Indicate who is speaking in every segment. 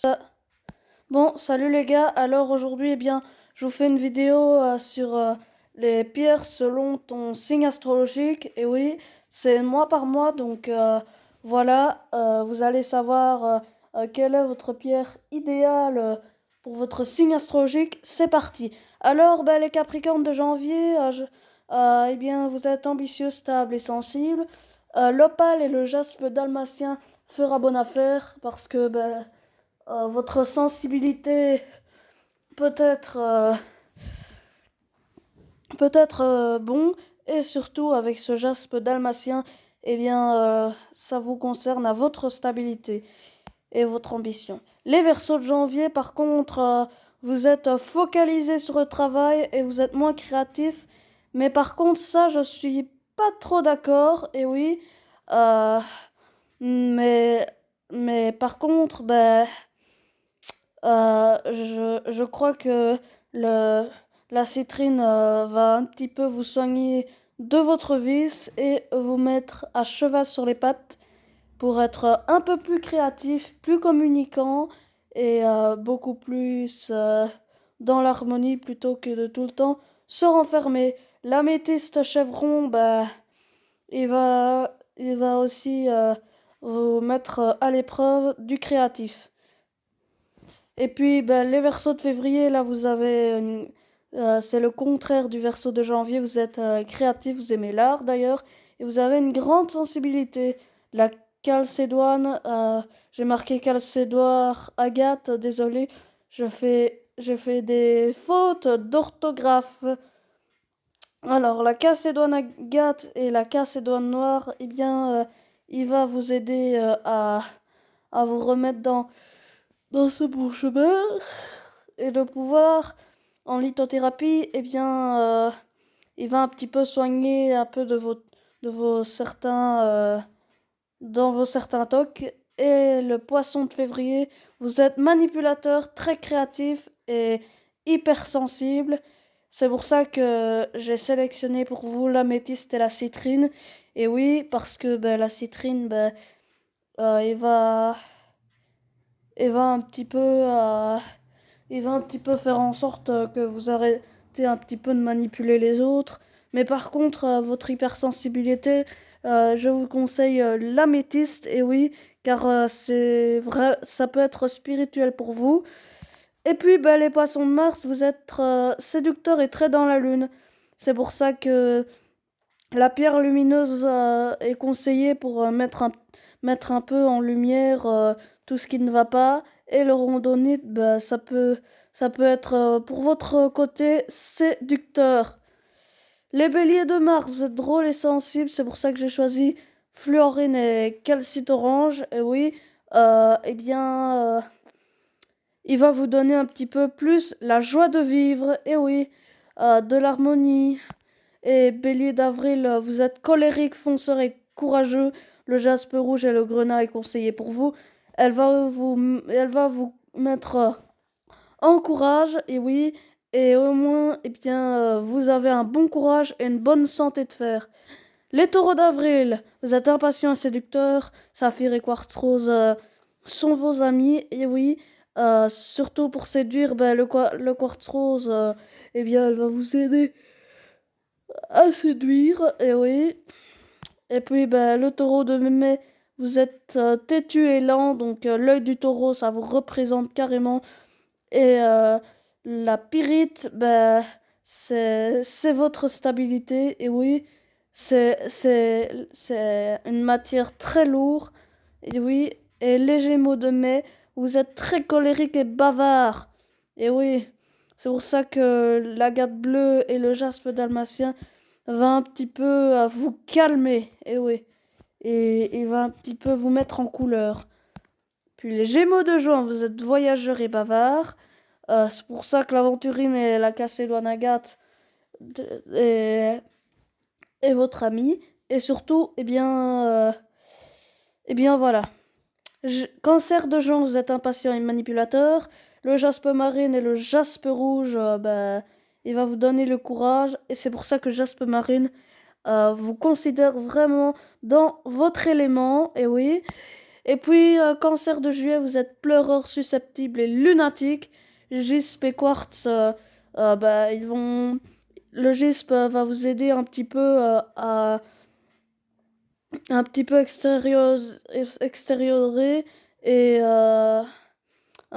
Speaker 1: Ça... Bon, salut les gars. Alors aujourd'hui, je vous fais une vidéo sur les pierres selon ton signe astrologique. Et oui, c'est mois par mois, donc voilà, vous allez savoir quelle est votre pierre idéale pour votre signe astrologique. C'est parti. Alors, les Capricornes de janvier, vous êtes ambitieux, stable et sensible. L'opale et le jaspe dalmatien fera bonne affaire parce que votre sensibilité peut être bon, et surtout avec ce jaspe dalmatien, ça vous concerne à votre stabilité et votre ambition. Les Verseaux de janvier, par contre, vous êtes focalisés sur le travail et vous êtes moins créatif. Mais par contre, ça, je suis pas trop d'accord. Et oui, euh, mais par contre, je crois que le, la citrine va un petit peu vous soigner de votre vice et vous mettre à cheval sur les pattes pour être un peu plus créatif, plus communicant et beaucoup plus dans l'harmonie plutôt que de tout le temps se renfermer. L'améthyste chevron, il va aussi vous mettre à l'épreuve du créatif. Et puis, les versos de février, là, c'est le contraire du verso de janvier. Vous êtes créatif, vous aimez l'art d'ailleurs, et vous avez une grande sensibilité. La calcédoine, j'ai marqué calcédoire Agathe, désolé, j'ai fait des fautes d'orthographe. Alors, la calcédoine Agathe et la calcédoine noire, il va vous aider à vous remettre dans ce bon chemin et de pouvoir en lithothérapie, il va un petit peu soigner un peu de vos certains dans vos certains tocs. Et le poisson de février, vous êtes manipulateur, très créatif et hypersensible. C'est pour ça que j'ai sélectionné pour vous l'améthyste et la citrine. Et oui, parce que la citrine, euh, il va, il va un petit peu il va un petit peu faire en sorte que vous arrêtez un petit peu de manipuler les autres. Mais par contre, votre hypersensibilité, je vous conseille l'améthyste, et oui, car c'est vrai, ça peut être spirituel pour vous. Et puis, les poissons de Mars, vous êtes séducteur et très dans la lune. C'est pour ça que la pierre lumineuse est conseillée pour mettre un peu en lumière tout ce qui ne va pas. Et le rondonite, ça peut être pour votre côté séducteur. Les béliers de Mars, vous êtes drôles et sensibles, c'est pour ça que j'ai choisi fluorine et calcite orange. Et oui, il va vous donner un petit peu plus la joie de vivre. Et oui, de l'harmonie. Et bélier d'avril, vous êtes colérique, fonceur et courageux. Le jaspe rouge et le grenat est conseillé pour vous. Elle va vous mettre en courage, et oui. Et au moins, vous avez un bon courage et une bonne santé de fer. Les taureaux d'avril, vous êtes impatients et séducteurs. Saphir et quartz rose sont vos amis, et oui. Surtout pour séduire, le quartz rose, elle va vous aider à séduire, et oui. Et puis, le taureau de mai, vous êtes têtu et lent, donc l'œil du taureau, ça vous représente carrément. Et la pyrite, c'est votre stabilité, et oui, c'est une matière très lourde, et oui. Et les gémeaux de mai, vous êtes très colérique et bavard, et oui. C'est pour ça que l'agate bleue et le jaspe dalmatien va un petit peu vous calmer, et oui, et il va un petit peu vous mettre en couleur. Puis les Gémeaux de juin, vous êtes voyageurs et bavards. C'est pour ça que l'aventurine et la Calcédoine Agathe est, est votre ami. Et surtout, voilà. Cancer de juin, vous êtes impatient et manipulateur. Le jaspe marine et le jaspe rouge, il va vous donner le courage. Et c'est pour ça que jaspe marine vous considère vraiment dans votre élément. Et oui. Et puis, cancer de juillet, vous êtes pleureur, susceptible et lunatique. Gisp et quartz, ils vont... Le gisp va vous aider un petit peu à un petit peu extériorer et un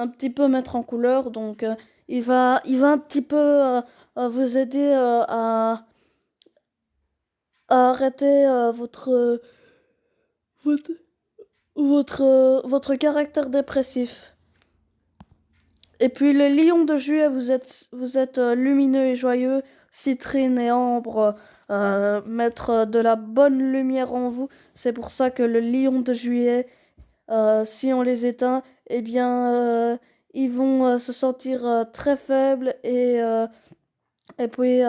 Speaker 1: petit peu mettre en couleur. Donc, il va un petit peu vous aider à arrêter votre, votre caractère dépressif. Et puis les lions de juillet, vous êtes lumineux et joyeux, citrine et ambre, mettre de la bonne lumière en vous. C'est pour ça que le lion de juillet, si on les éteint, eh bien, ils vont se sentir très faibles et puis,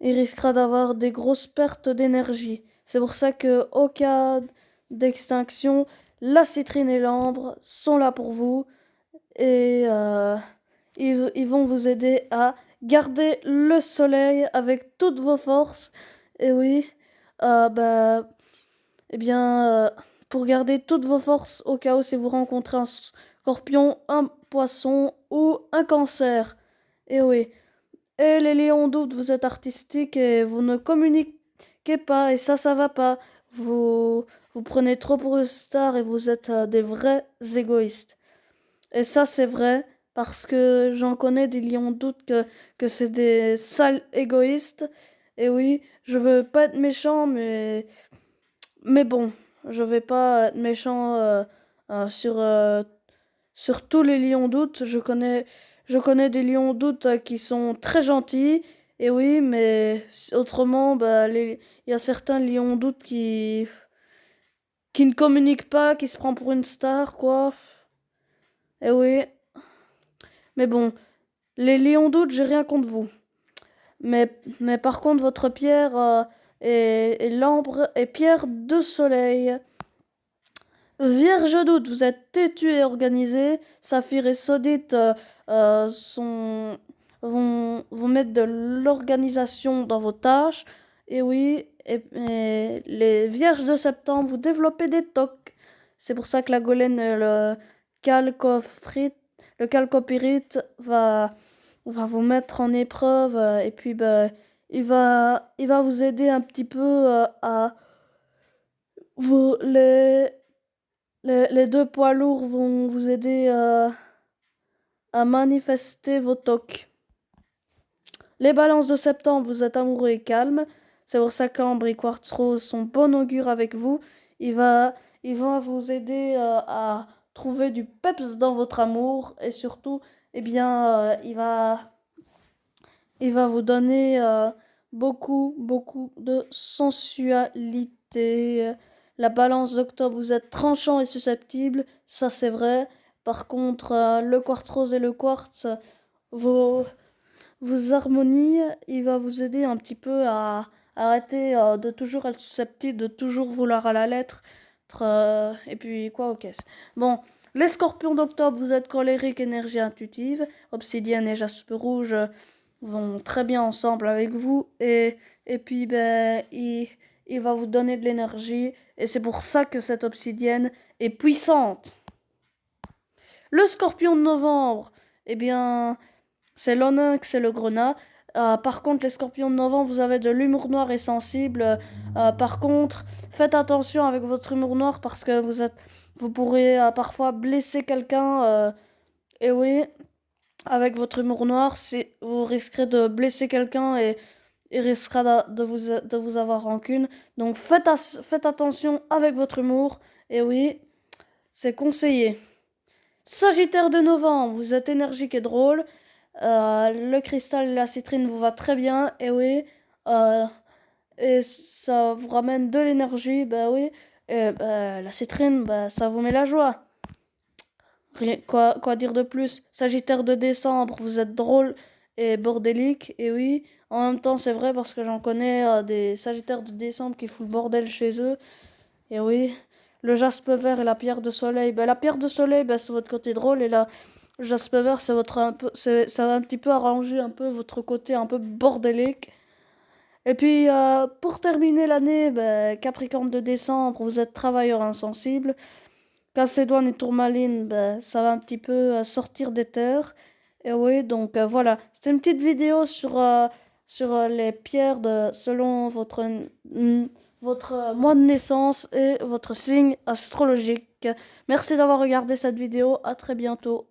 Speaker 1: il risquera d'avoir des grosses pertes d'énergie. C'est pour ça que, au cas d'extinction, la citrine et l'ambre sont là pour vous et ils vont vous aider à garder le soleil avec toutes vos forces. Et oui, euh, bah, eh bien, pour garder toutes vos forces au cas où si vous rencontrez un scorpion, un poisson ou un cancer. Et oui. Et les lions d'août, vous êtes artistique et vous ne communiquez pas et ça va pas. Vous prenez trop pour une star et vous êtes des vrais égoïstes. Et ça, c'est vrai parce que j'en connais des lions d'août que c'est des sales égoïstes. Et oui, je veux pas être méchant, mais bon, je vais pas être méchant sur tous les lions d'août. Je connais des lions d'août qui sont très gentils. Et oui, mais autrement, il y a certains lions d'août qui ne communiquent pas, qui se prend pour une star, quoi. Et oui, mais bon, les lions d'août, j'ai rien contre vous. Mais par contre, votre pierre est l'ambre et pierre de soleil. Vierge d'août, vous êtes têtu et organisé. Saphir et Sodite vont mettre de l'organisation dans vos tâches. Et oui, et les Vierges de septembre, vous développez des tocs. C'est pour ça que la golène, calcoprite, le calcopyrite va vous mettre en épreuve. Et puis, il va vous aider un petit peu à vous, les deux poids lourds vont vous aider à manifester vos tocs. Les balances de septembre, vous êtes amoureux et calme. C'est pour ça qu'Ambre et Quartz Rose sont bon augure avec vous. Il va, il va vous aider à trouver du peps dans votre amour. Et surtout, eh bien, il va vous donner beaucoup, beaucoup de sensualité. La balance d'octobre, vous êtes tranchant et susceptible, ça c'est vrai. Par contre, le quartz rose et le quartz, vos, vos harmonies, il va vous aider un petit peu à arrêter de toujours être susceptible, de toujours vouloir à la lettre. Et puis quoi, ok. Bon, les scorpions d'octobre, vous êtes colérique, énergie intuitive. Obsidienne et jaspe rouge vont très bien ensemble avec vous. Et puis, il va vous donner de l'énergie. Et c'est pour ça que cette obsidienne est puissante. Le scorpion de novembre, eh bien, c'est l'onyx et le grenat. Par contre, les scorpions de novembre, vous avez de l'humour noir et sensible. Par contre, faites attention avec votre humour noir parce que vous pourrez parfois blesser quelqu'un. Et oui, avec votre humour noir, vous risquerez de blesser quelqu'un et il risquera de vous avoir rancune. Donc faites attention avec votre humour. Et oui, c'est conseillé. Sagittaire de novembre, vous êtes énergique et drôle. Le cristal et la citrine vous va très bien. Et oui, euh, et ça vous ramène de l'énergie. Bah oui, et la citrine, ça vous met la joie. Quoi dire de plus? Sagittaire de décembre, vous êtes drôle et bordélique. Et oui, en même temps, c'est vrai parce que j'en connais des Sagittaires de décembre qui foutent le bordel chez eux. Et oui, le jaspe vert et la pierre de soleil. La pierre de soleil, c'est votre côté drôle. Et la jaspe vert, ça va un petit peu arranger un peu votre côté un peu bordélique. Et puis, pour terminer l'année, Capricorne de décembre, vous êtes travailleur insensible. Calcédoine et tourmaline, ça va un petit peu sortir des terres. Et oui, donc voilà. C'était une petite vidéo sur les pierres selon votre mois de naissance et votre signe astrologique. Merci d'avoir regardé cette vidéo. À très bientôt.